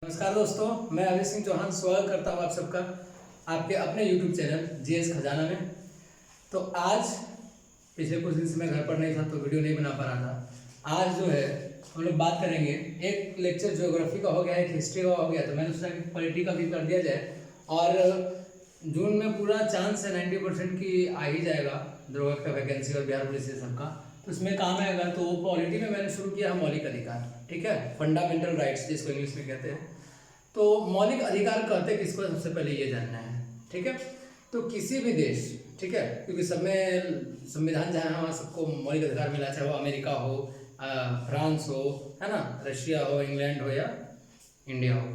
नमस्कार दोस्तों, मैं अभय सिंह चौहान स्वागत करता हूं आप सबका आपके अपने YouTube चैनल जीएस खजाना में। तो आज पिछले कुछ दिन से मैं घर पर नहीं था तो वीडियो नहीं बना पा रहा था। आज जो है हम लोग बात करेंगे, एक लेक्चर ज्योग्राफी का हो गया, एक हिस्ट्री का हो गया, तो मैंने सोचा कि पॉलिटी का भी कर दिया जाए। और जून में पूरा चांस है 90% की आ ही जाएगा दरोगा का वैकेंसी और बिहार पुलिस से सबका, तो इसमें काम आएगा। तो पॉलिटी में मैंने शुरू किया मौलिक अधिकार, ठीक है, फंडामेंटल राइट्स जिसको इंग्लिश में कहते हैं। तो मौलिक अधिकार कहते किसको, सबसे पहले ये जानना है, ठीक है। तो किसी भी देश, ठीक है, क्योंकि सब में संविधान जहाँ है वहाँ सबको मौलिक अधिकार मिला, चाहे वो अमेरिका हो, फ्रांस हो, है ना, रशिया हो, इंग्लैंड हो या इंडिया हो।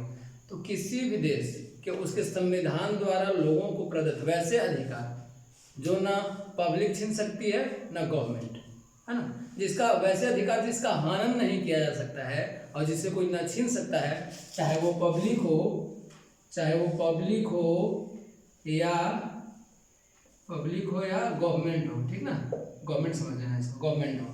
तो किसी भी देश के उसके संविधान द्वारा लोगों को प्रदत्त वैसे अधिकार जो ना पब्लिक छीन सकती है ना गवर्नमेंट, है ना, जिसका वैसे अधिकार जिसका हनन नहीं किया जा सकता है और जिससे कोई ना छीन सकता है, चाहे वो पब्लिक हो या गवर्नमेंट हो, ठीक ना, गवर्नमेंट समझ लेना इसको, गवर्नमेंट हो,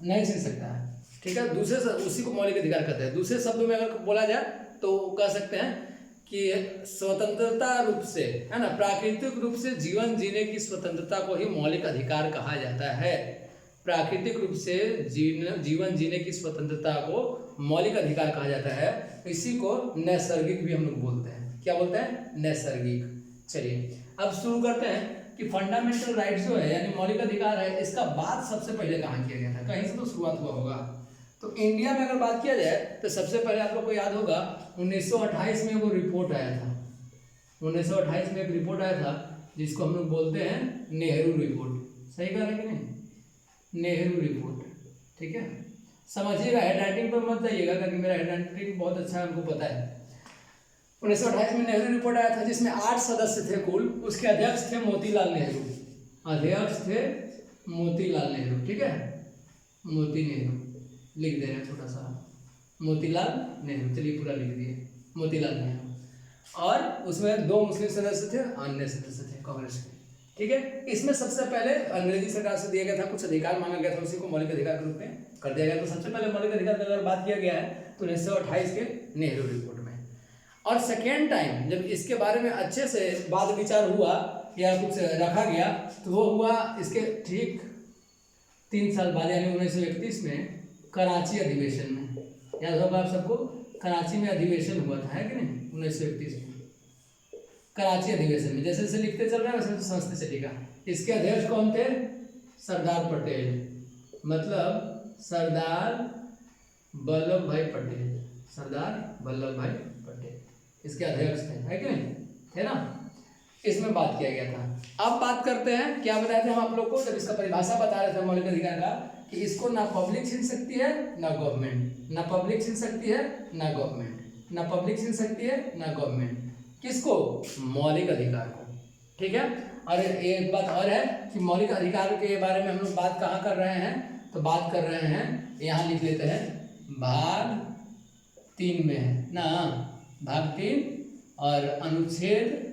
नहीं छीन सकता है, ठीक है। दूसरे उसी को मौलिक अधिकार कहते हैं। दूसरे शब्दों में अगर बोला जाए तो कह सकते हैं कि स्वतंत्रता रूप से, है ना, प्राकृतिक रूप से जीवन जीने की स्वतंत्रता को ही मौलिक अधिकार कहा जाता है। प्राकृतिक रूप से जीवन जीने की स्वतंत्रता को मौलिक अधिकार कहा जाता है। इसी को नैसर्गिक भी हम लोग बोलते हैं। क्या बोलते हैं? नैसर्गिक। चलिए अब शुरू करते हैं कि फंडामेंटल राइट्स जो है यानी मौलिक अधिकार है, इसका बात सबसे पहले कहाँ किया गया था? कहीं से तो शुरुआत हुआ होगा। तो इंडिया में अगर बात किया जाए तो सबसे पहले आप लोग को याद होगा 1928 में वो रिपोर्ट आया था। 1928 में एक रिपोर्ट आया था जिसको हम लोग बोलते हैं नेहरू रिपोर्ट। सही कह रहे कि नहीं? नेहरू रिपोर्ट, ठीक है। समझिएगा, हैंडराइटिंग पर मत जाइएगा क्योंकि मेरा हैंडराइटिंग बहुत अच्छा है, हमको पता है। 1928 में नेहरू रिपोर्ट आया था जिसमें 8 सदस्य थे कुल। उसके अध्यक्ष थे मोतीलाल नेहरू, ठीक है, मोती नेहरू लिख दे रहे हैं थोड़ा सा, मोतीलाल नेहरू, चलिए पूरा लिख दिए, मोतीलाल नेहरू। और उसमें 2 मुस्लिम सदस्य थे, अन्य सदस्य थे कांग्रेस के, ठीक है। इसमें सबसे पहले अंग्रेजी सरकार से दिया गया था, कुछ अधिकार मांगा गया था, उसी को मौलिक अधिकार के रूप में कर दिया गया। तो सबसे पहले मौलिक अधिकार की अगर बात किया गया है तो 1928 के नेहरू रिपोर्ट में। और सेकेंड टाइम जब इसके बारे में अच्छे से वाद विचार हुआ या कुछ रखा गया तो वो हुआ इसके ठीक 3 साल बाद, यानी 1931 में कराची अधिवेशन में। याद होगा आप सबको, कराची में अधिवेशन हुआ था, है कि नहीं? 1931 में कराची अधिवेशन में, जैसे जैसे लिखते चल रहे हैं वैसे समझते चलेगा। इसके अध्यक्ष कौन थे? सरदार पटेल, मतलब सरदार वल्लभ भाई पटेल, सरदार वल्लभ भाई पटेल इसके अध्यक्ष थे, है कि नहीं? थे ना। इसमें बात किया गया था। अब बात करते हैं, क्या बताए थे हम आप लोग को जब इसका परिभाषा बता रहे थे मौलिक अधिकार का, कि इसको ना पब्लिक छीन सकती है ना गवर्नमेंट, ना पब्लिक छीन सकती है ना गवर्नमेंट, ना पब्लिक छीन सकती है ना गवर्नमेंट। किसको? मौलिक अधिकार को, ठीक है। और एक बात और है कि मौलिक अधिकार के बारे में हम लोग बात कहाँ कर रहे हैं? तो बात कर रहे हैं, यहाँ लिख लेते हैं, भाग 3 में है ना, भाग 3 और अनुच्छेद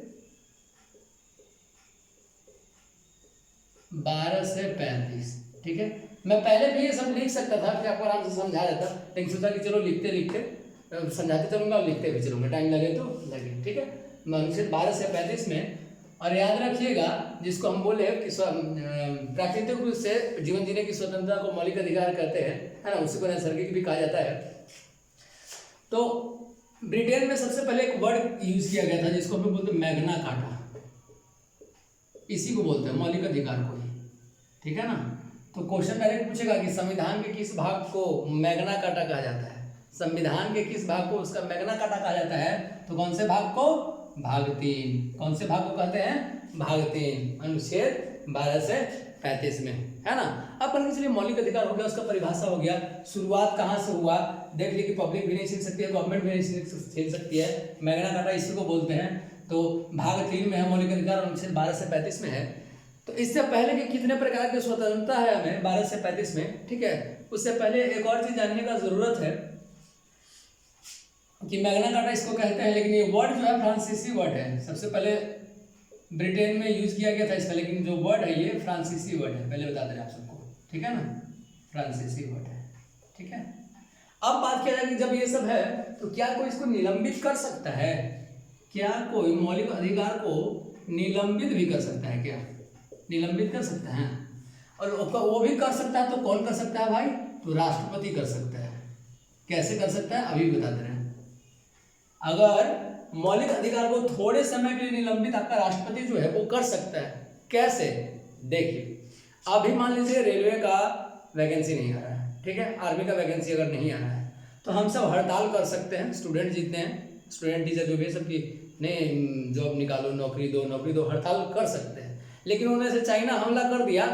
12 से 35, ठीक है। मैं पहले भी ये सब लिख सकता था कि आपको आराम से समझा देता, लेकिन सोचा कि चलो लिखते लिखते समझाते चलूंगा और लिखते भी चलूंगा, टाइम लगे तो लगे, ठीक है। अनुच्छेद 12 से 35 में, और याद रखिएगा जिसको हम बोले कि प्राकृतिक रूप से जीवन जीने की स्वतंत्रता को मौलिक अधिकार कहते हैं, है ना, उसी को नैसर्गिक भी कहा जाता है। तो ब्रिटेन में सबसे पहले एक वर्ड यूज किया गया था जिसको हम लोग बोलते हैं मैग्ना कार्टा, इसी को बोलते हैं मौलिक अधिकार को ही, ठीक है ना। तो क्वेश्चन डायरेक्ट पूछेगा कि संविधान के किस भाग को मैग्ना कार्टा कहा जाता है? संविधान के किस भाग को उसका मैग्ना कार्टा कहा जाता है? तो कौन से भाग को? भाग 3। कौन से भाग को कहते हैं? भाग 3, अनुच्छेद 12 से 35 में, है ना। अब मान के चलिए मौलिक अधिकार हो गया, उसका परिभाषा हो गया, शुरुआत कहाँ से हुआ देख लीजिए कि पब्लिक भी नहीं छीन सकती है, गवर्नमेंट भी नहीं छीन सकती है, मैग्ना कार्टा इसी को बोलते हैं। तो भाग 3 में है मौलिक अधिकार, अनुच्छेद 12 से 35 में है। तो इससे पहले कि कितने प्रकार की स्वतंत्रता है हमें 12 से 35 में, ठीक है, उससे पहले एक और चीज जानने का जरूरत है कि मैग्ना कार्टा इसको कहते हैं, लेकिन ये वर्ड जो है फ्रांसीसी वर्ड है। सबसे पहले ब्रिटेन में यूज किया गया था इसका, लेकिन जो वर्ड है ये फ्रांसीसी वर्ड है, पहले बता दे रहे आप सबको, ठीक है ना, फ्रांसीसी वर्ड है, ठीक है। अब बात किया जाए कि जब ये सब है तो क्या कोई इसको निलंबित कर सकता है? क्या कोई मौलिक अधिकार को निलंबित भी कर सकता है? क्या निलंबित कर सकता है? और वो भी कर सकता है तो कौन कर सकता है भाई? तो राष्ट्रपति कर सकता है। कैसे कर सकता है अभी बता दे रहे हैं। अगर मौलिक अधिकार को थोड़े समय के लिए निलंबित आपका राष्ट्रपति जो है वो कर सकता है। कैसे? देखिए, अभी मान लीजिए रेलवे का वैकेंसी नहीं आ रहा है, ठीक है, आर्मी का वैकेंसी अगर नहीं आ रहा है तो हम सब हड़ताल कर सकते हैं। स्टूडेंट जितने हैं, स्टूडेंट टीचर जो भी सबकी नहीं जॉब निकालो, नौकरी दो, हड़ताल कर सकते हैं। लेकिन उन्हें से चाइना हमला कर दिया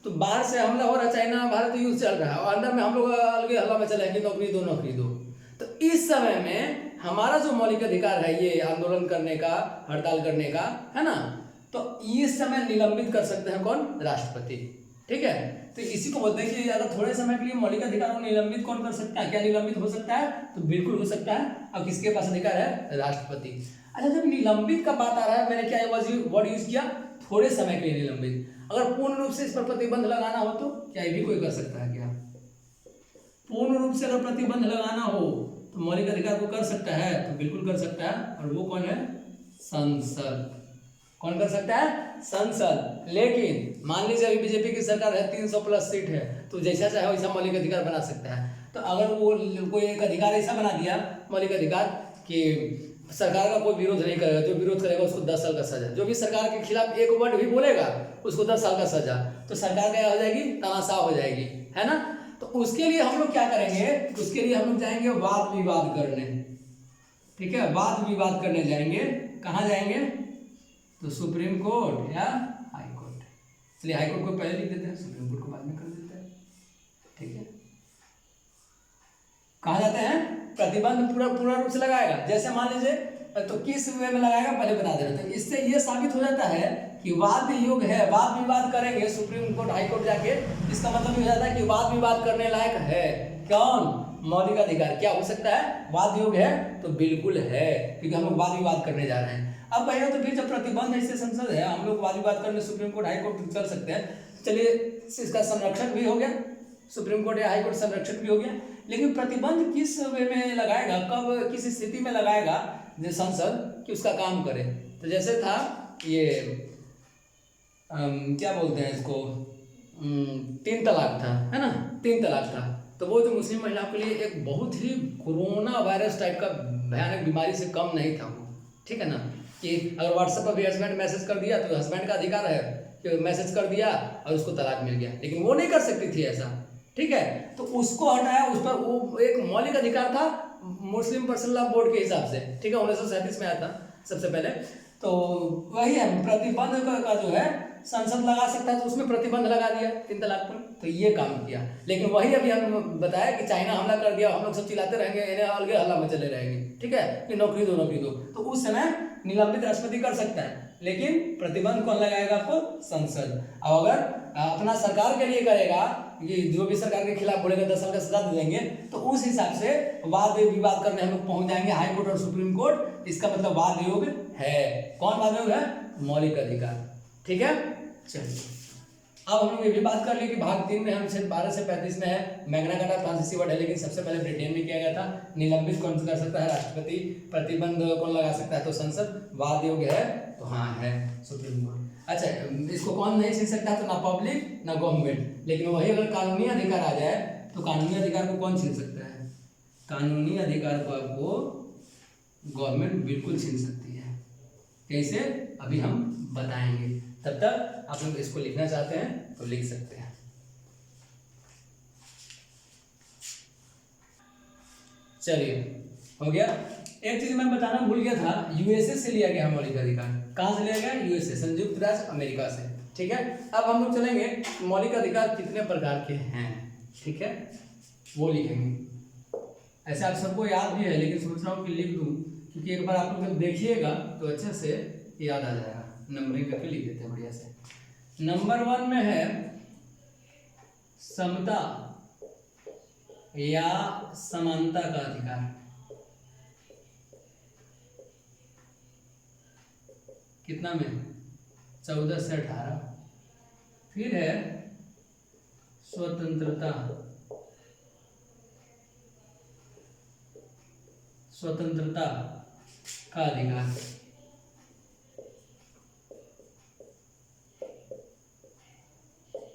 तो बाहर से हमला हो रहा, चाइना भारत युद्ध चल रहा है और अंदर में हम लोग अलग हल्ला में चले कि नौकरी दो। तो इस समय में हमारा जो मौलिक अधिकार है ये आंदोलन करने का, हड़ताल करने का, है ना, तो इस समय निलंबित कर सकते हैं कौन? राष्ट्रपति। ठीक है, तो इसी को बोलते हैं कि अगर थोड़े समय के लिए मौलिक अधिकार को निलंबित कौन कर सकता है? क्या निलंबित हो सकता है? तो बिल्कुल हो सकता है। अब किसके पास अधिकार है? राष्ट्रपति। अच्छा, जब निलंबित का बात आ रहा है, मैंने क्या वर्ड यूज किया? थोड़े समय के लिए निलंबित। अगर पूर्ण रूप से इस पर प्रतिबंध लगाना हो तो क्या ये भी कोई कर सकता है? क्या पूर्ण रूप से अगर प्रतिबंध लगाना हो तो मौलिक अधिकार को कर सकता है? तो बिल्कुल कर सकता है। और वो कौन है? संसद। कौन कर सकता है? संसद। लेकिन मान लीजिए अभी बीजेपी की सरकार है, 300 प्लस सीट है, तो जैसा चाहे वैसा मौलिक अधिकार बना सकता है। तो अगर वो कोई एक अधिकार ऐसा बना दिया, मौलिक अधिकार, कि सरकार का कोई विरोध नहीं करेगा, जो विरोध करेगा उसको 10 साल का सजा, जो भी सरकार के खिलाफ एक वर्ड भी बोलेगा उसको 10 साल का सजा, तो सरकार क्या हो जाएगी? तानाशाह हो जाएगी, है ना। तो उसके लिए हम लोग क्या करेंगे? उसके लिए हम लोग जाएंगे वाद विवाद करने। ठीक है, वाद विवाद करने जाएंगे। कहाँ जाएंगे? तो सुप्रीम कोर्ट या हाई कोर्ट। चलिए हाई कोर्ट को पहले लिख देते हैं, सुप्रीम कोर्ट को बाद में कर देते हैं। ठीक है, कहाँ जाते हैं? प्रतिबंध पूरा रूप से लगाएगा। जैसे मान लीजिए, तो किस वे में लगाएगा पहले बता दे रहे थे। इससे ये साबित हो जाता है कि वाद युग है, वाद विवाद करेंगे सुप्रीम कोर्ट हाई कोर्ट जाके। इसका मतलब ये हो जाता है कि वाद विवाद करने लायक है कौन? मौलिक अधिकार। क्या हो सकता है? वाद युग है तो बिल्कुल है, क्योंकि हम लोग वाद विवाद करने जा रहे हैं। अब कहेगा तो फिर जब प्रतिबंध ऐसे संसद है, हम लोग वाद विवाद करने सुप्रीम कोर्ट हाई कोर्ट चल सकते हैं। चलिए, इसका संरक्षण भी हो गया, सुप्रीम कोर्ट या हाई कोर्ट संरक्षण भी हो गया। लेकिन प्रतिबंध किस वे में लगाएगा, कब, किस स्थिति में लगाएगा जो संसद कि उसका काम करे? तो जैसे था ये क्या बोलते हैं इसको, 3 तलाक था, है ना, 3 तलाक था। तो वो जो मुस्लिम महिलाओं के लिए एक बहुत ही कोरोना वायरस टाइप का भयानक बीमारी से कम नहीं था वो। ठीक है ना, कि अगर व्हाट्सएप पर भी हस्बैंड मैसेज कर दिया तो हस्बैंड का अधिकार है कि मैसेज कर दिया और उसको तलाक मिल गया, लेकिन वो नहीं कर सकती थी ऐसा। ठीक है, तो उसको हटाया, उस पर वो एक मौलिक अधिकार था मुस्लिम पर्सनल लॉ बोर्ड के हिसाब से। ठीक है, 1937 में आया था सबसे पहले। तो वही है, प्रतिबंध का जो है संसद लगा सकता है, तो उसमें प्रतिबंध लगा दिया 3 तलाक पर, तो ये काम किया। लेकिन वही अभी हम बताया कि चाइना हमला कर दिया, हम लोग सब चिल्लाते रहेंगे, इन्हें अलग हल्ला में चले रहेंगे। ठीक है, कि नौकरी दो, तो उस समय निलंबित राष्ट्रपति कर सकता है, लेकिन प्रतिबंध कौन लगाएगा? आपको संसद। अब अगर अपना सरकार के लिए करेगा कि जो भी सरकार के खिलाफ बोलेगा 10 साल का सजा दे देंगे, तो उस हिसाब से वाद विवाद करने हम लोग पहुंच जाएंगे हाई कोर्ट और सुप्रीम कोर्ट। इसका मतलब वाद योग है। कौन वाद योग है? मौलिक अधिकार। ठीक है, चलिए अब हम लोग ये भी बात कर लिए कि भाग 3 में हम 12 से 35 में है मैग्ना कार्टा फ्रांसीसी वर्ड है, लेकिन सबसे पहले ब्रिटेन में किया गया था। निलंबित कौन कर सकता है? राष्ट्रपति। प्रतिबंध कौन लगा सकता है? तो संसद। वाद योग्य है तो हाँ है सुप्रीम कोर्ट। अच्छा, इसको कौन नहीं छीन सकता? तो ना पब्लिक ना गवर्नमेंट। लेकिन वही अगर कानूनी अधिकार आ जाए तो कानूनी अधिकार को कौन छीन सकता है? कानूनी अधिकार को आपको गवर्नमेंट बिल्कुल छीन सकती है। कैसे? अभी हम बताएंगे। तब तक आप लोग इसको लिखना चाहते हैं तो लिख सकते हैं। चलिए, हो गया। एक चीज मैं बताना भूल गया था, यूएसए से लिया गया मौलिक अधिकार। कहां से लिया गया? यूएसए, संयुक्त राज्य अमेरिका से। ठीक है, अब हम लोग चलेंगे मौलिक अधिकार कितने प्रकार के हैं। ठीक है, वो लिखेंगे। ऐसे आप सबको याद भी है, लेकिन सोच रहा हूँ कि लिख दूं, क्योंकि एक बार आप लोग जब देखिएगा तो अच्छे से याद आ जाएगा। नंबरिंग करके लिख देते हैं बढ़िया से। नंबर 1 में है समता या समानता का अधिकार। कितना में? 14 से 18। फिर है स्वतंत्रता स्वतंत्रता का अधिकार।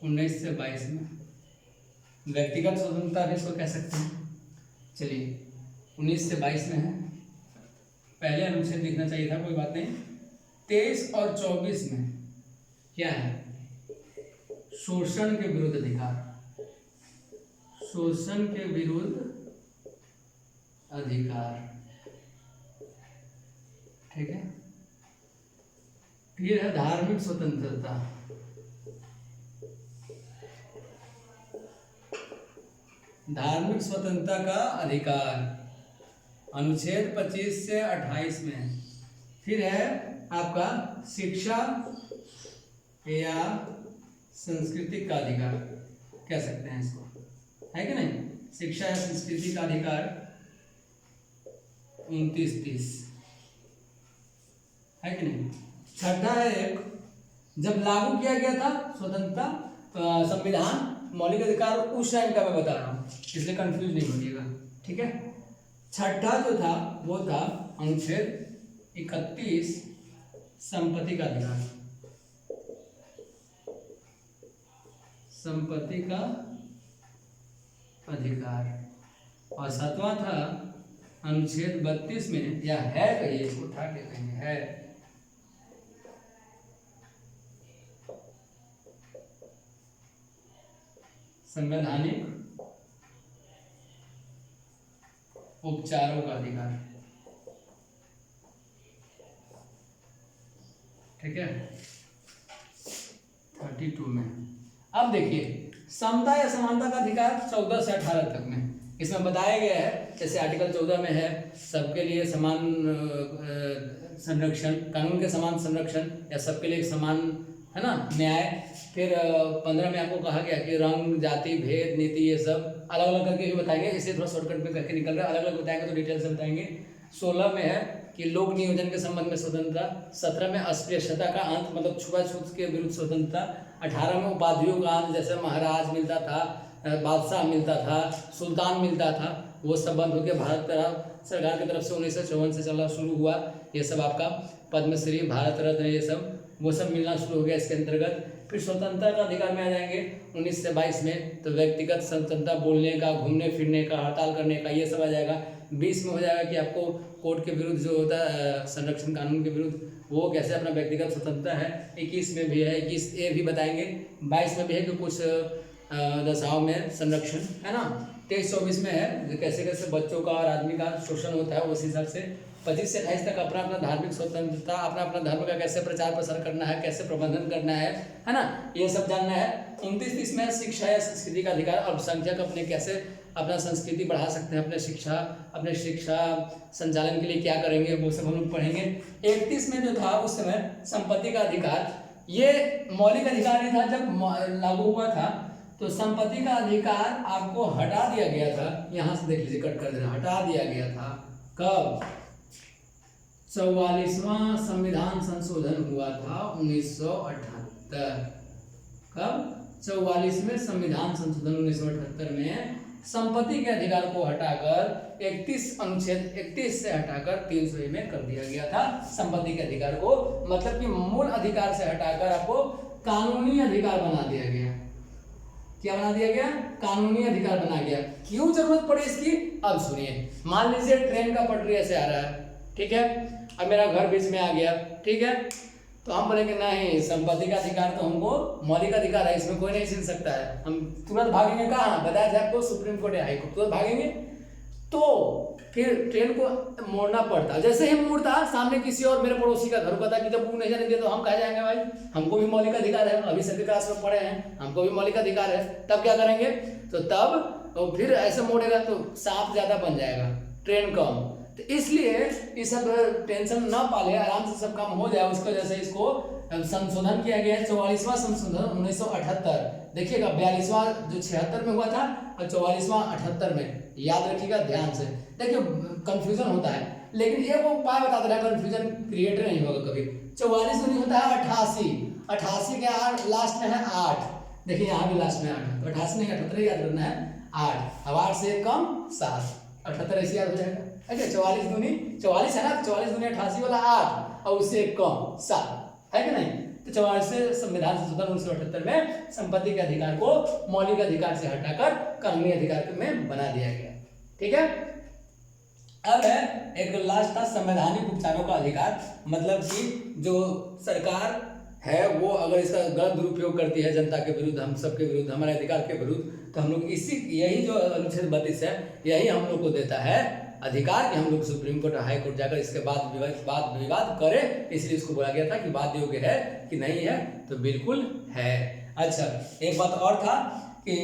उन्नीस से 22 में व्यक्तिगत स्वतंत्रता भी इसको कह सकते हैं। चलिए 19 से 22 में है, पहले अनुच्छेद लिखना चाहिए था, कोई बात नहीं। 23 और 24 में क्या है? शोषण के विरुद्ध अधिकार, शोषण के विरुद्ध अधिकार, ठीक है। फिर है धार्मिक स्वतंत्रता, धार्मिक स्वतंत्रता का अधिकार अनुच्छेद 25 से 28 में। फिर है आपका शिक्षा या सांस्कृतिक का अधिकार, कह सकते हैं इसको, है कि नहीं? शिक्षा या संस्कृति का अधिकार 29-30, है कि नहीं? छठा है एक, जब लागू किया गया था स्वतंत्रता संविधान मौलिक अधिकार, उस टाइम का मैं बता रहा हूँ, इसलिए कंफ्यूज नहीं होइएगा, ठीक है। छठा जो था वो था अनुच्छेद 31 संपत्ति का अधिकार, संपत्ति का अधिकार। और सातवां था अनुच्छेद 32 में, या है कहिए इसको, उठा के कहेंगे, है संवैधानिक उपचारों का अधिकार, ठीक है, 32 में। अब देखिए समता या समानता का अधिकार 14 से 18 तक में इसमें बताया गया है। जैसे आर्टिकल 14 में है सबके लिए समान संरक्षण, कानून के समान संरक्षण, या सबके लिए समान, है ना, न्याय। फिर 15 में आपको कहा गया कि रंग, जाति, भेद, नीति, ये सब अलग अलग करके भी बताएंगे, इसे थोड़ा शॉर्टकट में करके निकल रहा है, अलग अलग बताएंगे तो डिटेल से बताएंगे। 16 में है कि लोक नियोजन के संबंध में स्वतंत्रता। 17 में अस्पृश्यता का अंत, मतलब छुआछूत के विरुद्ध स्वतंत्रता। 18 में उपाधियों का अंत, जैसे महाराज मिलता था, बादशाह मिलता था, सुल्तान मिलता था, वो सब बंद होकर भारत तरफ सरकार की तरफ से 1954 से चलना शुरू हुआ। ये सब आपका पद्मश्री, भारत रत्न, ये सब वो सब मिलना शुरू हो गया इसके अंतर्गत। फिर स्वतंत्रता का अधिकार में आ जाएंगे 19 से 22 में, तो व्यक्तिगत स्वतंत्रता, बोलने का, घूमने फिरने का, हड़ताल करने का, ये सब आ जाएगा। 20 में हो जाएगा कि आपको कोर्ट के विरुद्ध जो होता है संरक्षण कानून के विरुद्ध, वो कैसे अपना व्यक्तिगत स्वतंत्रता है। 21 में भी है, 21A भी बताएंगे। 22 में भी है कि कुछ दशाओं में संरक्षण, है ना। 23-24 में है कैसे कैसे बच्चों का और आदमी का शोषण होता है, उस हिसाब से। 25 से 28 तक अपना अपना धार्मिक स्वतंत्रता, अपना अपना धर्म का कैसे प्रचार प्रसार करना है, कैसे प्रबंधन करना है ना, ये सब जानना है। 29-30 में शिक्षा या संस्कृति का अधिकार, अल्पसंख्यक अपने कैसे अपना संस्कृति बढ़ा सकते हैं, अपने शिक्षा संचालन के लिए क्या करेंगे, वो सब हम लोग पढ़ेंगे। 31 में जो था उस समय संपत्ति का अधिकार, ये मौलिक अधिकार नहीं था जब लागू हुआ था, तो संपत्ति का अधिकार आपको हटा दिया गया था। यहाँ से देख लीजिए, कट कर देना, हटा दिया गया था। कब? 44वां संविधान संशोधन हुआ था 1978। कब? 44वें संविधान संशोधन 1978 में संपत्ति के अधिकार को हटाकर 31 अनुच्छेद 31 से हटाकर 300 में कर दिया गया था संपत्ति के अधिकार को। मतलब कि मूल अधिकार से हटाकर आपको कानूनी अधिकार बना दिया गया। क्या बना दिया गया? कानूनी अधिकार बना गया। क्यों जरूरत पड़ी इसकी? अब सुनिए। मान लीजिए ट्रेन का पटरी ऐसे आ रहा है, ठीक है, अब मेरा घर बीच में आ गया, ठीक है, तो हम बोलेंगे नहीं, संपत्ति का अधिकार तो हमको मौलिक अधिकार है, इसमें कोई नहीं छीन सकता है। हम तुरंत भागेंगे कहाँ? बताया था आपको, सुप्रीम कोर्ट या हाई कोर्ट, तुरंत भागेंगे। तो फिर ट्रेन को मोड़ना पड़ता, जैसे ही मोड़ता सामने किसी और मेरे पड़ोसी का घर होता था कि जब वो नहीं जाने दिया तो हम कहा जाएंगे भाई हमको भी मौलिक अधिकार है, अभी सभी क्लास में पढ़े हैं, हमको भी मौलिक अधिकार है। तब क्या करेंगे? तो तब तो फिर ऐसे मोड़ेगा तो सांप ज्यादा बन जाएगा, ट्रेन कम। तो इसलिए ये सब टेंशन ना पाले, आराम से सब काम हो जाए, उसकी वजह से इसको संशोधन किया गया है। 44वां संशोधन 1978, देखिएगा 42वां जो 76 में हुआ था और 44वां 78 में, याद रखिएगा ध्यान से। देखिए कंफ्यूजन होता है, लेकिन ये वो उपाय बताता रहा, कंफ्यूजन क्रिएट नहीं होगा कभी। 44 में होता है 88 के लास्ट में है 8, देखिए यहाँ भी लास्ट में 8 है, तो 88 नहीं 78 याद करना है, 8। अब 8 से कम 7, 78 ऐसे याद हो जाएगा। अच्छा 44 दूनी 44 है ना, 44 दूनी 88 वाला 8 और उससे कम 7 है कि नहीं। तो 44 से संविधान संशोधन 1978 में संपत्ति के अधिकार को मौलिक अधिकार से हटाकर कानूनी अधिकार में बना दिया गया। ठीक है, अब है एक लास्ट था संवैधानिक उपचारों का अधिकार, मतलब कि जो सरकार है वो अगर इसका गलत दुरुपयोग करती है जनता के विरुद्ध, हम सबके विरुद्ध, हमारे अधिकार के विरुद्ध, तो हम लोग यही जो अनुच्छेद 32 है यही हम लोग को देता है अधिकार कि हम लोग सुप्रीम कोर्ट हाई कोर्ट जाकर इसके बाद विवाद करें। इसलिए इसको बोला गया था कि वाद योग्य है कि नहीं है, तो बिल्कुल है। अच्छा, एक बात और था कि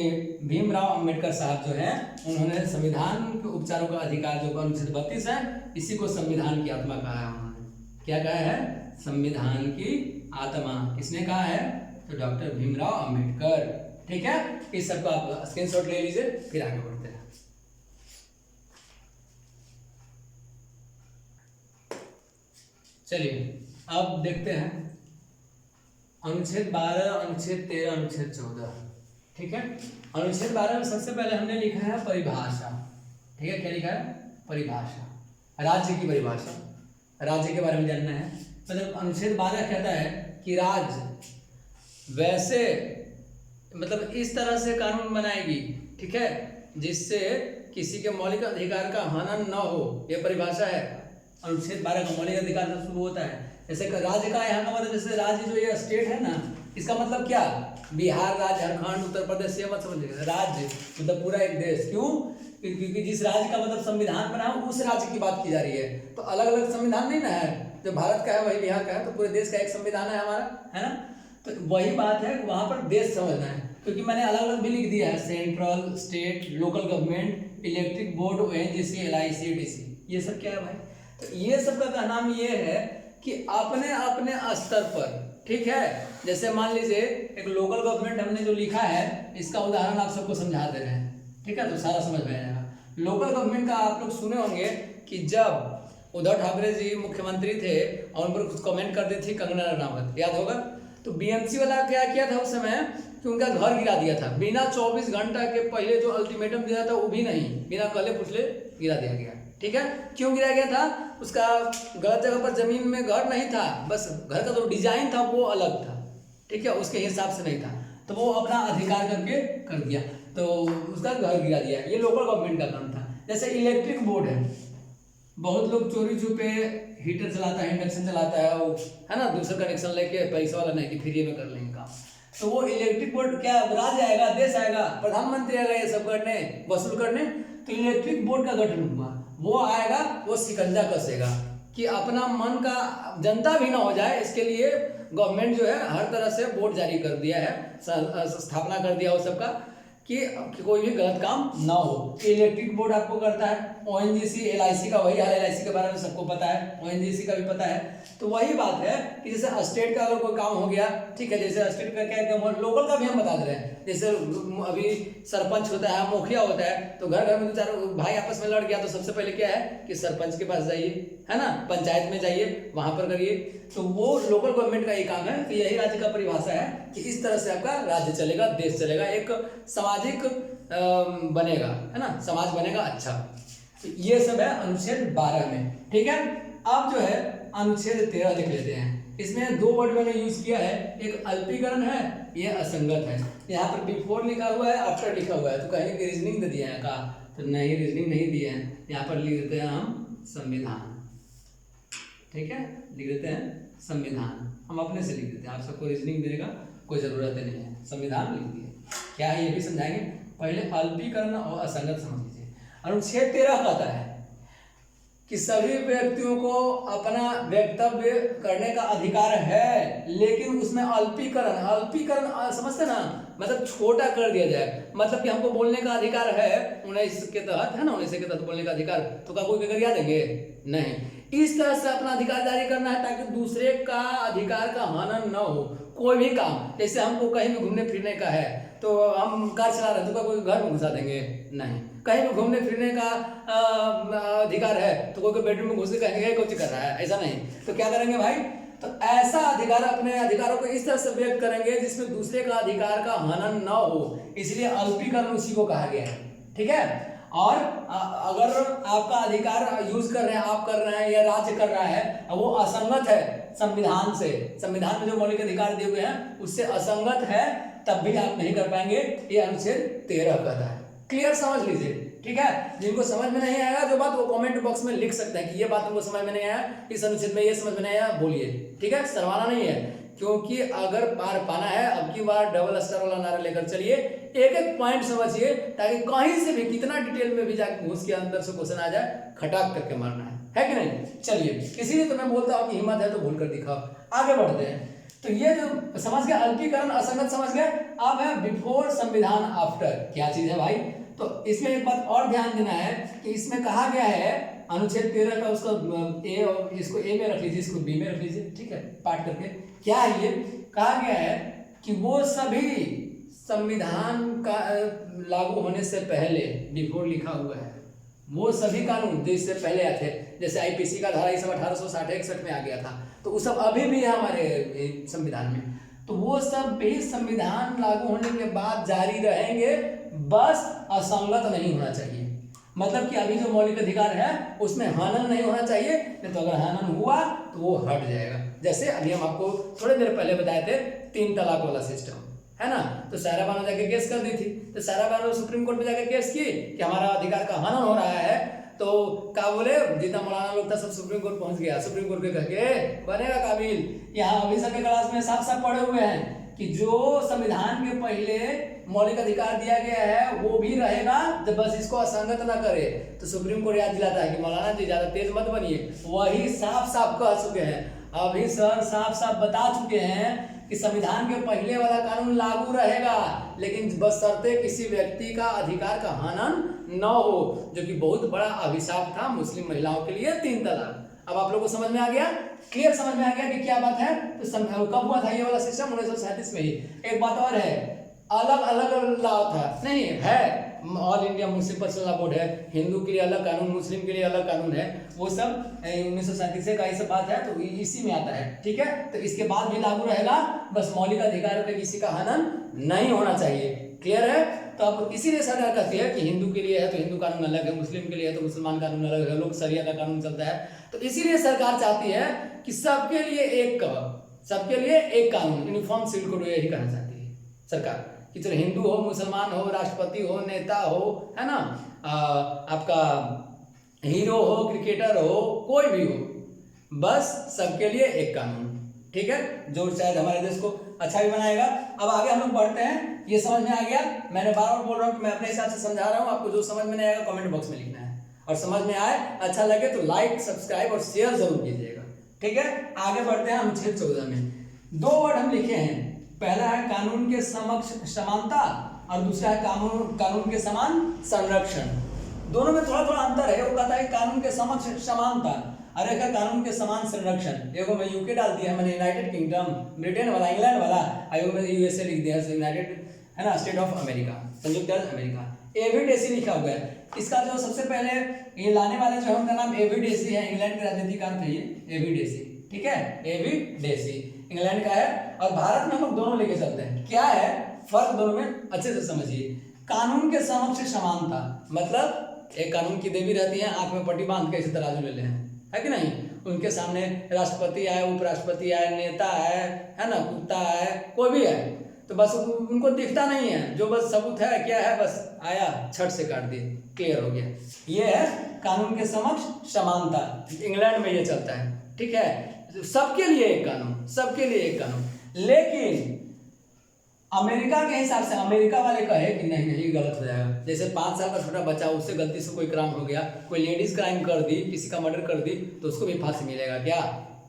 भीमराव अंबेडकर साहब जो हैं उन्होंने संविधान के उपचारों का अधिकार जो अनुच्छेद 32 है इसी को संविधान की आत्मा कहा है। उन्होंने क्या कहा है? संविधान की आत्मा। किसने कहा है? तो डॉक्टर भीमराव अंबेडकर। ठीक है, इस सबको आप स्क्रीनशॉट ले लीजिए, फिर आगे बढ़ते हैं। चलिए अब देखते हैं अनुच्छेद 12, अनुच्छेद 13, अनुच्छेद 14। ठीक है, अनुच्छेद 12 में सबसे पहले हमने लिखा है परिभाषा। ठीक है, क्या लिखा है? परिभाषा, राज्य की परिभाषा, राज्य के बारे में जानना है। मतलब अनुच्छेद 12 कहता है कि राज्य वैसे मतलब इस तरह से कानून बनाएगी, ठीक है, जिससे किसी के मौलिक अधिकार का हनन न हो। यह परिभाषा है अनुच्छेद 12 का। मौलिक अधिकार से शुरू होता है, जैसे राज्य का यहाँ का मतलब जैसे राज्य जो ये स्टेट है ना, इसका मतलब क्या? बिहार राज्य, झारखंड, उत्तर प्रदेश, ये मत समझिएगा। राज्य मतलब पूरा एक देश। क्यों? क्योंकि जिस राज्य का मतलब संविधान बना है उस राज्य की बात की जा रही है। तो अलग अलग संविधान नहीं ना है, जो भारत का है वही बिहार का है, तो पूरे देश का एक संविधान है हमारा, है ना। तो वही बात है, वहां पर देश समझना है, क्योंकि मैंने अलग अलग भी लिख दिया है, central, state, local government, electric board, ONGC, LIC, DC, ये सब क्या है भाई? तो ये सब का नाम ये है कि अपने अपने स्तर पर, ठीक है, जैसे मान लीजिए एक लोकल गवर्नमेंट हमने जो लिखा है इसका उदाहरण आप सबको समझा दे रहे हैं, ठीक है, तो सारा समझ में आएगा। लोकल गवर्नमेंट का आप लोग सुने होंगे कि जब उद्धव ठाकरे जी मुख्यमंत्री थे और उन पर कुछ कमेंट कर दी थी कंगना रनावत, याद होगा। तो BMC वाला क्या किया था उस समय कि उनका घर गिरा दिया था, बिना 24 घंटा के पहले जो अल्टीमेटम दिया था वो भी नहीं, बिना कहले पूछले गिरा दिया गया। ठीक है, क्यों गिराया गया था? उसका गलत जगह पर जमीन में घर नहीं था, बस घर का जो डिजाइन था वो अलग था, ठीक है, उसके हिसाब से नहीं था, तो वो अपना अधिकार करके कर दिया, तो उसका घर गिरा दिया। ये लोकल गवर्नमेंट का काम था। जैसे इलेक्ट्रिक बोर्ड है, बहुत लोग चोरी छुपे हीटर चलाता है, इंडक्शन चलाता है, वो है ना, दूसरा कनेक्शन लेके पैसा वाला नहीं कि फ्री में कर लेंगे काम। तो वो इलेक्ट्रिक बोर्ड क्या राज्य आएगा, देश आएगा, प्रधानमंत्री आएगा ये सब करने, वसूल करने, तो इलेक्ट्रिक बोर्ड का गठन हुआ, वो आएगा, वो शिकंजा कसेगा कि अपना मन का जनता भी ना हो जाए, इसके लिए गवर्नमेंट जो है हर तरह से बोर्ड जारी कर दिया है, स्थापना कर दिया वो सबका कि कोई भी गलत काम ना हो। इलेक्ट्रिक बोर्ड आपको करता है, ONGC, LIC का वही हाल, LIC के बारे में सबको पता है, ONGC का भी पता है। तो वही बात है कि जैसे स्टेट का अगर कोई काम हो गया, ठीक है, जैसे स्टेट का क्या काम हो, लोकल का भी हम बता दे रहे हैं। जैसे अभी सरपंच होता है, मुखिया होता है, तो घर घर में दो चार भाई आपस में लड़ गया, तो सबसे पहले क्या है कि सरपंच के पास जाइए, है ना, पंचायत में जाइए, वहां पर करिए। तो वो लोकल गवर्नमेंट का ये काम है कि यही राज्य का परिभाषा है कि इस तरह से आपका राज्य चलेगा, देश चलेगा, एक सामाजिक बनेगा, है ना, समाज बनेगा अच्छा। तो ये सब है अनुच्छेद 12 में। ठीक है, अब जो है अनुच्छेद 13 देख लेते हैं। इसमें दो वर्ड मैंने यूज किया है, एक अल्पीकरण है, ये असंगत है। यहाँ पर बिफोर लिखा हुआ है, आफ्टर लिखा हुआ है, तो कहीं कि रीजनिंग दे दिया है का, तो नहीं, रीजनिंग नहीं दिया है। यहाँ पर लिख देते हैं हम संविधान, ठीक है, लिख देते हैं संविधान, हम अपने से लिख देते हैं, आप सबको रीजनिंग देने का कोई जरूरत नहीं है, संविधान लिख दिए। क्या है ये भी समझाएंगे, पहले अल्पीकरण और असंगत समझ लीजिए। अनुच्छेद 13 कहता है कि सभी व्यक्तियों को अपना वक्तव्य करने का अधिकार है, लेकिन उसमें अल्पीकरण, अल्पीकरण समझते ना, मतलब छोटा कर दिया जाए। मतलब कि हमको बोलने का अधिकार है 19 के तहत, है ना, 19 के तहत बोलने का अधिकार, तो क्या कोई गरिया देंगे? नहीं। इस तरह से अपना अधिकार जारी करना है ताकि दूसरे का अधिकार का हनन न हो। कोई भी काम, जैसे हमको कहीं भी घूमने फिरने का है, तो हम कार चला रहे हैं, तो क्या कोई घर में घुसा देंगे? नहीं। कहीं भी घूमने फिरने का अधिकार है, तो कोई बेडरूम में घुस के कहेंगे कुछ कर रहा है, ऐसा नहीं। तो क्या करेंगे भाई, तो ऐसा अधिकार, अपने अधिकारों को इस तरह से व्यक्त करेंगे जिसमें दूसरे का अधिकार का हनन न हो, इसलिए अल्पीकरण उसी को कहा गया है। ठीक है, और अगर आपका अधिकार यूज कर रहे हैं, आप कर रहे हैं या राज्य कर रहा है, वो असंगत है संविधान से, संविधान में जो मौलिक अधिकार दिए हुए हैं उससे असंगत है, तब भी आप नहीं कर पाएंगे, ये अनुच्छेद 13 कहता है। क्लियर, समझ लीजिए, ठीक है। जिनको समझ में नहीं आएगा जो बात, वो कमेंट बॉक्स में लिख सकते हैं कि ये बात हमको समझ में नहीं आया, इस अनुच्छेद में ये समझ में नहीं आया, बोलिए, ठीक है। शर्माना नहीं है, क्योंकि अगर पार पाना है अब की बार डबल स्टार वाला नारा लेकर चलिए, एक एक पॉइंट समझिए, ताकि कहीं से भी कितना डिटेल में भी जाकर घुस के अंदर से क्वेश्चन आ जाए, खटाक करके मारना है कि नहीं। चलिए, इसीलिए तो मैं बोलता हूँ कि हिम्मत है तो भूल कर दिखाओ। आगे बढ़ते हैं। तो ये जो समझ गए अल्पीकरण असंगत समझ गए। अब है बिफोर संविधान आफ्टर, क्या चीज है भाई। तो इसमें एक बात और ध्यान देना है कि इसमें कहा गया है अनुच्छेद 13 का, उसको ए, और इसको ए में रख लीजिए, इसको बी में रख लीजिए, ठीक है, पाठ करके। क्या है ये, कहा गया है कि वो सभी संविधान का लागू होने से पहले, बिफोर लिखा हुआ है, वो सभी कानून जो इससे पहले आए थे, जैसे आईपीसी का धारा ये सब 1860-61 में आ गया था, तो वो सब अभी भी है हमारे संविधान में, तो वो सब भी संविधान लागू होने के बाद जारी रहेंगे, बस असंगत नहीं होना चाहिए। मतलब कि अभी जो मौलिक अधिकार है उसमें हनन नहीं होना चाहिए, नहीं तो अगर हनन हुआ तो वो हट जाएगा। जैसे अभी हम आपको थोड़ी देर पहले बताए थे 3 तलाक वाला सिस्टम, है ना। तो सायरा बानो जाके केस कर दी थी, तो सायरा बानो सुप्रीम कोर्ट में जाके केस की कि हमारा अधिकार का हनन हो रहा है, तो क्या बोले, जितना मौलाना लोग था सब सुप्रीम कोर्ट पहुंच गया। सुप्रीम कोर्ट के कह के बनेगा काबिल। यहाँ अभी सबके क्लास में साफ साफ पढ़े हुए हैं कि जो संविधान के पहले मौलिक अधिकार दिया गया है वो भी रहेगा, जब बस इसको असंगत ना करे। तो सुप्रीम कोर्ट याद दिलाता है कि मौलाना जी ज्यादा तेज मत बनिए, वही साफ साफ कह चुके हैं, अभी सर साफ साफ बता चुके हैं कि संविधान के पहले वाला कानून लागू रहेगा, लेकिन बशर्ते किसी व्यक्ति का अधिकार का हनन न हो, जो कि बहुत बड़ा अभिशाप था मुस्लिम महिलाओं के लिए, 3 तलाक। अब आप लोगों को समझ में आ गया, क्लियर समझ में आ गया कि क्या बात है। तो कब हुआ था ये वाला सिस्टम, 1937 में ही। एक बात और है, अलग अलग लॉ था, नहीं है, all India Muslim personal law board है, हिंदू के लिए अलग कानून, मुस्लिम के लिए अलग कानून है, वो सब 1937 का ही सब बात है, तो इसी में आता है, ठीक है। तो इसके बाद भी लागू रहेगा, बस मौलिक अधिकार पे किसी का हनन नहीं होना चाहिए, क्लियर है। तो अब इसीलिए सरकार कहती है कि हिंदू के लिए है तो हिंदू कानून अलग है, मुस्लिम के लिए है तो मुसलमान कानून अलग है, लोग शरिया का कानून चलता है। तो इसीलिए सरकार चाहती है कि सबके लिए एक सबके लिए एक कानून, यूनिफॉर्म सिविल कोड, यही कहना चाहती है सरकार कि चलो हिंदू हो, मुसलमान हो, राष्ट्रपति हो, नेता हो, है ना, आपका हीरो हो, क्रिकेटर हो, कोई भी हो, बस सबके लिए एक कानून, ठीक है, जो शायद हमारे देश को अच्छा भी बनाएगा। अब आगे हम लोग बढ़ते हैं। ये समझ में आ गया, मैंने बार बार बोल रहा हूँ कि मैं अपने हिसाब से समझा रहा हूँ, आपको जो समझ में नहीं आएगा कमेंट बॉक्स में लिखना है, और समझ में आए, अच्छा लगे तो लाइक, सब्सक्राइब और शेयर जरूर कीजिएगा, ठीक है। आगे बढ़ते हैं अनुच्छेद 14 में। 2 वर्ड हम लिखे हैं, पहला है कानून के समक्ष समानता और दूसरा है कानून के समान संरक्षण। दोनों में थोड़ा थोड़ा अंतर है। वो कहता है कानून के समक्ष समानता, अरे का कानून के समान संरक्षण। एगो में यूके डाल दिया, मैंने यूनाइटेड किंगडम, ब्रिटेन वाला, इंग्लैंड वाला, आयोग में यूएसए लिख दिया, यूनाइटेड, है ना, स्टेट ऑफ अमेरिका, संयुक्त राज्य अमेरिका। एविडेसी लिखा हुआ है। इसका जो सबसे पहले ये लाने वाले जो है उनका नाम एविडेसी है, इंग्लैंड के राजनीतिकार थे ये, एविडेसी, ठीक है, एविडेसी इंग्लैंड का है। और भारत में हम लोग दोनों लेके चलते हैं। क्या है फर्क दोनों में, अच्छे से समझिए। कानून के समक्ष समानता मतलब एक कानून की देवी रहती है, आंख में पट्टी बांध के इसी तराजू ले ले, है कि नहीं। उनके सामने राष्ट्रपति आए, उपराष्ट्रपति आए, नेता है ना, कुत्ता है, कोई भी है, तो बस उनको दिखता नहीं है, जो बस सबूत है क्या है, बस आया छट से काट दिए, क्लियर हो गया। ये है कानून के समक्ष समानता, इंग्लैंड में ये चलता है, ठीक है। सबके लिए एक कानून, सबके लिए एक कानून। लेकिन अमेरिका के हिसाब से अमेरिका वाले कहे कि नहीं नहीं गलत हो जाएगा। जैसे 5 साल का छोटा बच्चा, उससे गलती से कोई क्राइम हो गया, कोई लेडीज क्राइम कर दी, किसी का मर्डर कर दी, तो उसको भी फांसी मिलेगा क्या?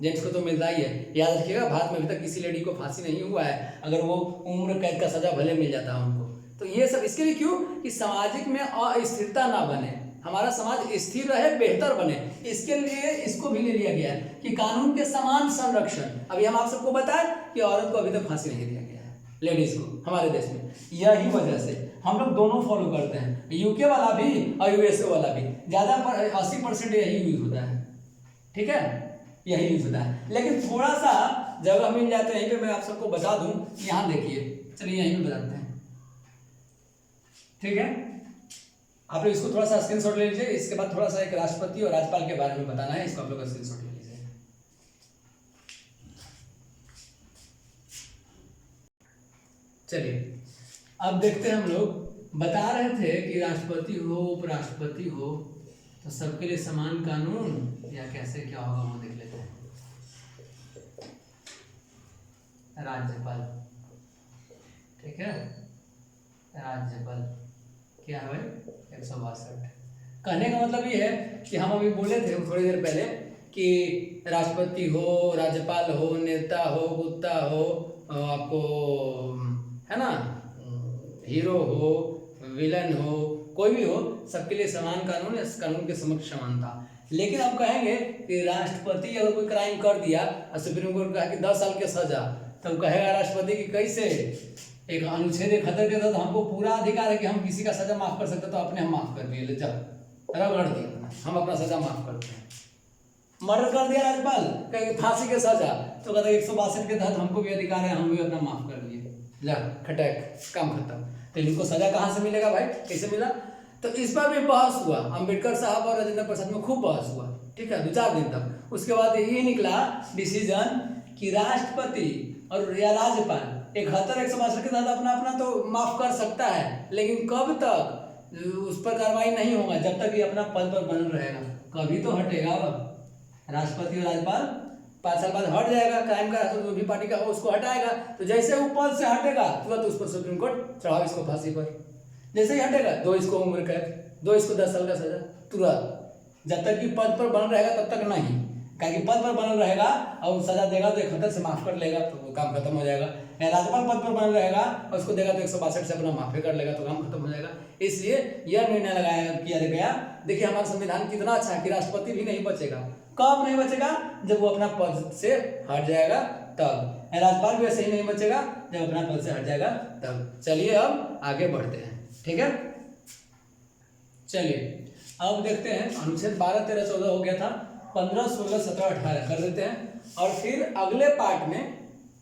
जेंट्स को तो मिलता ही है। याद रखिएगा, भारत में अभी तक किसी लेडी को फांसी नहीं हुआ है, अगर वो उम्र कैद का सजा भले मिल जाता है उनको। तो ये सब इसके लिए क्यों कि सामाजिक में अस्थिरता ना बने, हमारा समाज स्थिर रहे, बेहतर बने, इसके लिए इसको भी ले लिया गया है कि कानून के समान संरक्षण। अभी हम आप सबको बताएं कि औरत को अभी तक फांसी नहीं दिया गया है, लेडीज को, हमारे देश में। यही वजह से हम लोग दोनों फॉलो करते हैं, यूके वाला भी और यूएसए वाला भी। ज्यादा 80% यही यूज होता है, ठीक है, यही यूज होता है। लेकिन थोड़ा सा जगह मिल जाता है, यहीं पे मैं आप सबको बता दूं, यहाँ देखिए, चलिए यहीं पे बताते हैं, ठीक है। आप लोग इसको थोड़ा सा स्क्रीनशॉट ले लीजिए। इसके बाद थोड़ा सा एक राष्ट्रपति और राज्यपाल के बारे में बताना है, इसको आप लोग स्क्रीनशॉट ले लीजिए। चलिए अब देखते हैं, हम लोग बता रहे थे कि राष्ट्रपति हो उपराष्ट्रपति हो तो सबके लिए समान कानून या कैसे क्या होगा वो देख लेते हैं। राज्यपाल, ठीक है, राज्यपाल क्या है भाई 162। कहने का मतलब ये है कि हम अभी बोले थे थोड़ी देर पहले कि राष्ट्रपति हो, राज्यपाल हो, नेता हो, कुत्ता हो, आपको है ना, हीरो हो, विलन हो, कोई भी हो, सबके लिए समान कानून, इस कानून के समक्ष समानता। लेकिन अब कहेंगे कि राष्ट्रपति अगर कोई क्राइम कर दिया और सुप्रीम कोर्ट कहा कि 10 साल की सजा, तब कहेगा राष्ट्रपति कि कैसे, एक अनुच्छेद 71 के तहत हमको पूरा अधिकार है कि हम किसी का सजा माफ कर सकते, तो अपने हम माफ कर दिए, ले जब रगड़ दिया हम अपना सजा माफ करते हैं। मर्डर कर दिया राज्यपाल, कहेंगे फांसी के सजा, तो कहते 162 के तहत हमको भी अधिकार है, हम भी अपना माफ कर दिए, ला खटक, काम खत्म। तो इनको सजा कहाँ से मिलेगा भाई, कैसे मिला? तो इस पर भी बहस हुआ, अम्बेडकर साहब और राजेंद्र प्रसाद में खूब बहस हुआ, ठीक है, 2-4 दिन तक। उसके बाद ये निकला डिसीजन कि राष्ट्रपति और या राज्यपाल 71-162 के तहत अपना अपना तो माफ कर सकता है, लेकिन कब तक उस पर कार्रवाई नहीं होगा, जब तक ये अपना पद पर बना रहेगा। कभी तो हटेगा राष्ट्रपति और राज्यपाल, 5 साल बाद हट जाएगा, क्राइम का तो जो भी पार्टी का हो उसको हटाएगा। तो जैसे वो पद से हटेगा तुरंत उस पर सुप्रीम कोर्ट चढ़ाओ इसको फांसी पर। जैसे ही हटेगा 2 इसको उम्र कैद, 2 इसको 10 साल का सजा तुरंत। जब तक कि पद पर बन रहेगा तब तक नहीं, क्योंकि पद पर बनल रहेगा और सजा देगा तो 71 से माफ कर लेगा तो वो काम खत्म हो जाएगा। राज्यपाल पद पर बनल रहेगा और उसको देगा तो 162 से अपना माफी कर लेगा तो काम खत्म हो जाएगा। इसलिए यह निर्णय लगाया किया गया। देखिए हमारा संविधान कितना अच्छा है कि राष्ट्रपति भी नहीं बचेगा। कब नहीं बचेगा? जब वो अपना पद से हट जाएगा तब। राज्यपाल भी ऐसे ही नहीं बचेगा जब अपना पद से हट जाएगा तब। चलिए अब आगे बढ़ते हैं, ठीक है। चलिए अब देखते हैं अनुच्छेद 12, 13, 14 हो गया था, 15, 16, 17, 18 कर देते हैं और फिर अगले पार्ट में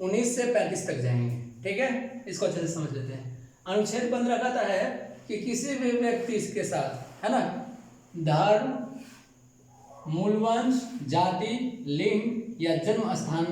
19 से 35 तक जाएंगे, ठीक है। इसको अच्छे से समझ लेते हैं। अनुच्छेद 15 कहता है कि किसी भी व्यक्ति के साथ, है ना, धर्म, मूलवंश, जाति, लिंग या जन्म स्थान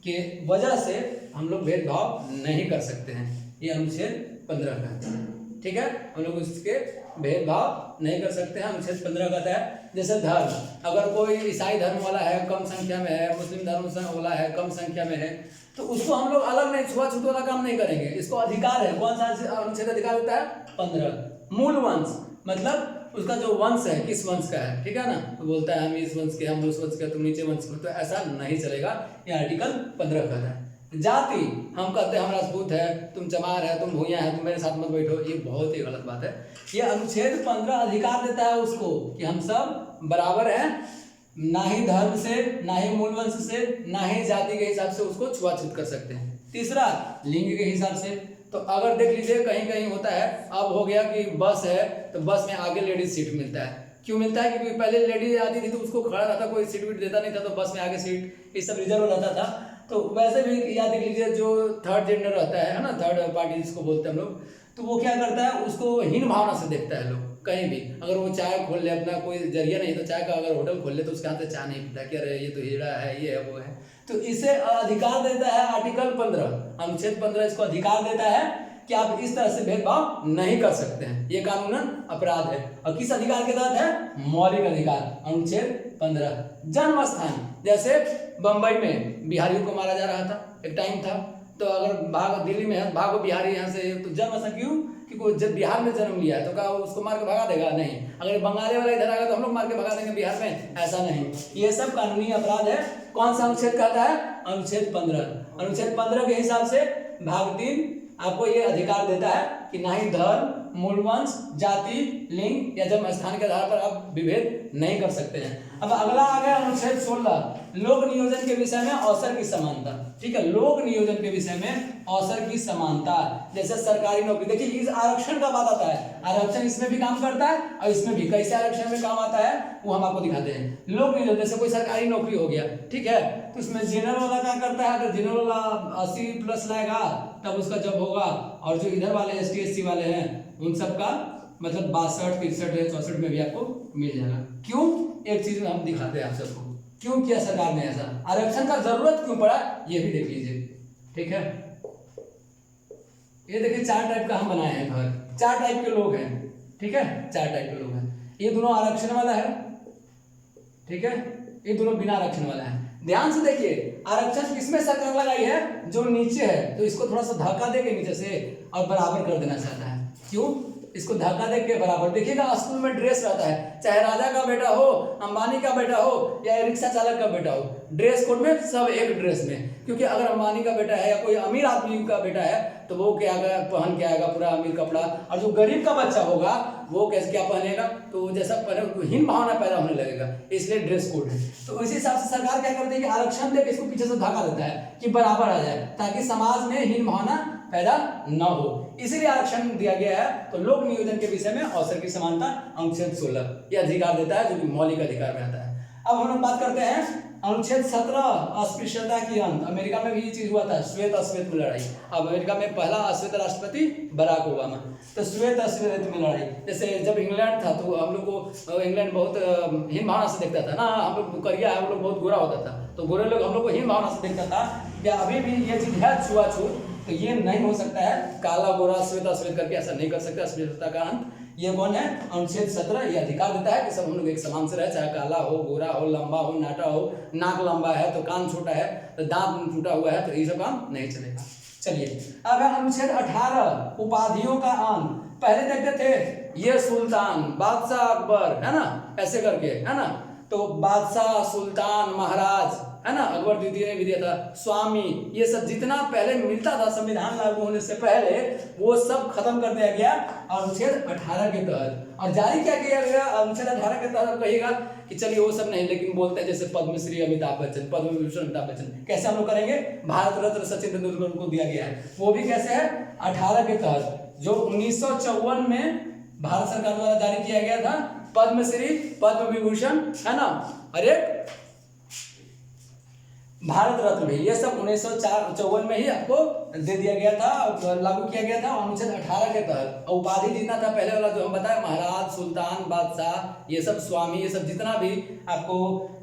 के वजह से हम लोग भेदभाव नहीं कर सकते हैं। ये अनुच्छेद 15 कहता है, ठीक है। हम लोग इसके भेदभाव नहीं कर सकते हैं। अनुच्छेद 15 कहता है जैसे धर्म, अगर कोई ईसाई धर्म वाला है कम संख्या में है, मुस्लिम धर्म वाला है कम संख्या में है, तो उसको हम लोग अलग नहीं, छुआछूत वाला काम नहीं करेंगे। इसको अधिकार है, कौन सा अनुच्छेद अधिकार होता है? 15। मूल वंश मतलब उसका जो वंश है किस वंश का है, ठीक है ना, तो बोलता है हम इस वंश के, हम उस वंश के, तुम नीचे वंश के, तो ऐसा नहीं चलेगा। ये आर्टिकल 15 कहता है। जाति, हम कहते हैं हम राजपूत है, तुम चमार है, तुम भूया है, तुम मेरे साथ मत बैठो, ये बहुत ही गलत बात है। ये अनुच्छेद 15 अधिकार देता है उसको कि हम सब बराबर हैं, ना ही धर्म से, ना ही मूल वंश से, ना ही जाति के हिसाब से उसको छुआछूत कर सकते हैं। तीसरा, लिंग के हिसाब से, तो अगर देख लीजिए कहीं कहीं होता है, अब हो गया कि बस है तो बस में आगे लेडीज सीट मिलता है। क्यों मिलता है? क्योंकि पहले लेडीज आती थी तो उसको खड़ा रहता, कोई सीट वीट देता नहीं था, तो बस में आगे सीट ये सब रिजर्व रहता था। तो वैसे भी याद देख लीजिए जो थर्ड जेंडर रहता है ना, थर्ड पार्टी जिसको बोलते हैं हम लोग, तो वो क्या करता है, उसको हीन भावना से देखता है लोग। कहीं भी अगर वो चाय खोल ले, अपना कोई जरिया नहीं तो चाय का अगर होटल खोल ले तो उसके हाथ से चाय नहीं पीता कि अरे ये तो हीरा है, ये है, वो है। तो इसे अधिकार देता है आर्टिकल 15, अनुच्छेद 15 इसको अधिकार देता है कि आप इस तरह से भेदभाव नहीं कर सकते हैं, ये कानूनन अपराध है। और किस अधिकार के तहत है? मौलिक अधिकार, अनुच्छेद 15। जन्म स्थान, जैसे बंबई में बिहारियों को मारा जा रहा था, एक टाइम था, तो अगर भाग दिल्ली में है, भागो बिहारी यहाँ से, तो जन्म स्थान क्यों? क्योंकि जब बिहार में जन्म लिया है तो क्या उसको मार के भगा देगा? नहीं। अगर बंगाली वाला इधर आएगा तो हम लोग मार के भगा देंगे बिहार में? ऐसा नहीं। ये सब कानूनी अपराध है। कौन सा अनुच्छेद कहता है? अनुच्छेद 15। अनुच्छेद 15 के हिसाब से भाग 3 आपको ये अधिकार देता है कि ना ही धर्म, मूलवंश, जाति, लिंग या जन्म स्थान के आधार पर आप विभेद नहीं कर सकते हैं। अब अगला आ गया अनुच्छेद 16, लोक नियोजन के विषय में अवसर की समानता, ठीक है। लोक नियोजन के विषय में अवसर की समानता, जैसे सरकारी नौकरी, देखिए इस आरक्षण का बात आता है, आरक्षण इसमें भी काम करता है और इसमें भी। कैसे आरक्षण में काम आता है वो हम आपको दिखाते हैं। लोक नियोजन, जैसे कोई सरकारी नौकरी हो गया, ठीक है, तो उसमें जनरल वाला क्या करता है, अगर जनरल वाला 80+ लाएगा तब उसका जब होगा, और जो इधर वाले ST SC वाले हैं उन सब का मतलब 62, 63, 64 में भी आपको मिल जाएगा। क्यों? एक चीज में हम दिखाते हैं आप सबको, क्यों किया सरकार ने ऐसा, आरक्षण का जरूरत क्यों पड़ा, ये भी देख लीजिए। ठीक है, ये देखिए 4 टाइप का हम बनाए हैं घर, 4 टाइप के लोग हैं। ठीक है, 4 टाइप के लोग हैं। ये दोनों आरक्षण वाला है, ठीक है, ये दोनों बिना आरक्षण वाला है। ध्यान से देखिए, आरक्षण किसमें सरकार लगाई है, जो नीचे है, तो इसको थोड़ा सा धक्का देके नीचे से और बराबर कर देना चाहता है। क्यों? इसको धक्का दे के बराबर। देखिएगा स्कूल में ड्रेस रहता है, चाहे राजा का बेटा हो, अंबानी का बेटा हो या रिक्शा चालक का बेटा हो, ड्रेस कोड में सब एक ड्रेस में। क्योंकि अगर अंबानी का बेटा है या कोई अमीर आदमी का बेटा है तो वो क्या पहन के आएगा, पूरा अमीर कपड़ा, और जो गरीब का बच्चा होगा वो कैसे क्या पहनेगा, तो जैसा पहने हीन भावना पैदा होने लगेगा, इसलिए ड्रेस कोड है। तो इसी हिसाब से सरकार क्या करती है कि आरक्षण देकर इसको पीछे से धक्का देता है कि बराबर आ जाए, ताकि समाज में हीन भावना पैदा न हो, इसीलिए आरक्षण दिया गया है। तो लोक नियोजन के विषय में अवसर की समानता अनुच्छेद 16 यह अधिकार देता है, जो कि मौलिक अधिकार में आता है। अब हम लोग बात करते हैं अनुच्छेद 17 अस्पृश्यता की अंत। अमेरिका में भी ये चीज हुआ था, श्वेत अश्वेत में लड़ाई। अब अमेरिका में पहला अश्वेत राष्ट्रपति बराक ओबामा, तो श्वेत अश्वेत में लड़ाई। जैसे जब इंग्लैंड था तो हम लोग को इंग्लैंड बहुत हीन भावना से देखता था ना, हम लोग करिया है, हम लोग बहुत गोरा होता था, तो गोरे लोग हम लोग को हीन भावना से देखता था। क्या अभी भी ये चीज है छुआछूत? तो ये नहीं हो सकता है, काला गोरा श्वेत अश्वेत करके ऐसा नहीं कर सकते। अस्पृश्यता का अंत ये कौन है? अनुच्छेद 17 ये अधिकार देता है कि सब हम लोग एक समान से रहे, चाहे काला हो, गोरा हो, लंबा हो, नाटा हो, नाक लंबा है तो कान छोटा है तो दांत टूटा हुआ है, तो ये सब काम नहीं चलेगा। चलिए अब है अनुच्छेद 18 उपाधियों का अंत। पहले देखते थे ये सुल्तान, बादशाह, अकबर, है ना, ऐसे करके, है ना, तो बादशाह, सुल्तान, महाराज, है ना, अकबर द्वितीय ने भी दिया था, स्वामी, ये सब जितना पहले मिलता था संविधान लागू होने से पहले वो सब खत्म कर दिया गया अनुच्छेद 18 के तहत। और जारी क्या किया गया अनुच्छेद 18 के तहत? कहिएगा कि चलिए वो सब नहीं, लेकिन बोलते हैं जैसे पद्मश्री अमिताभ बच्चन, पद्म विभूषण अमिताभ बच्चन, कैसे हम लोग करेंगे? भारत रत्न सचिन तेंदुलकर को दिया गया है, वो भी कैसे है? 18 के तहत, जो 1954 में भारत सरकार द्वारा जारी किया गया था, पद्मश्री, पद्म विभूषण, है ना, अरे भारत रत्न भी, ये सब 1954 में ही आपको दे दिया गया था, लागू किया गया था अनुच्छेद 18 के तहत। उपाधि जितना था पहले वाला जो हम बताए, महाराज, सुल्तान, बादशाह, ये सब स्वामी, ये सब जितना भी आपको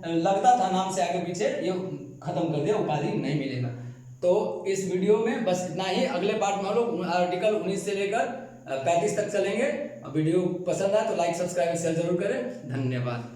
लगता था नाम से आगे पीछे, ये खत्म कर दिया, उपाधि नहीं मिलेगा। तो इस वीडियो में बस इतना ही। अगले पार्ट में हम लोग आर्टिकल 19 से लेकर 35 तक चलेंगे। वीडियो पसंद आए तो लाइक, सब्सक्राइब, शेयर जरूर करें। धन्यवाद।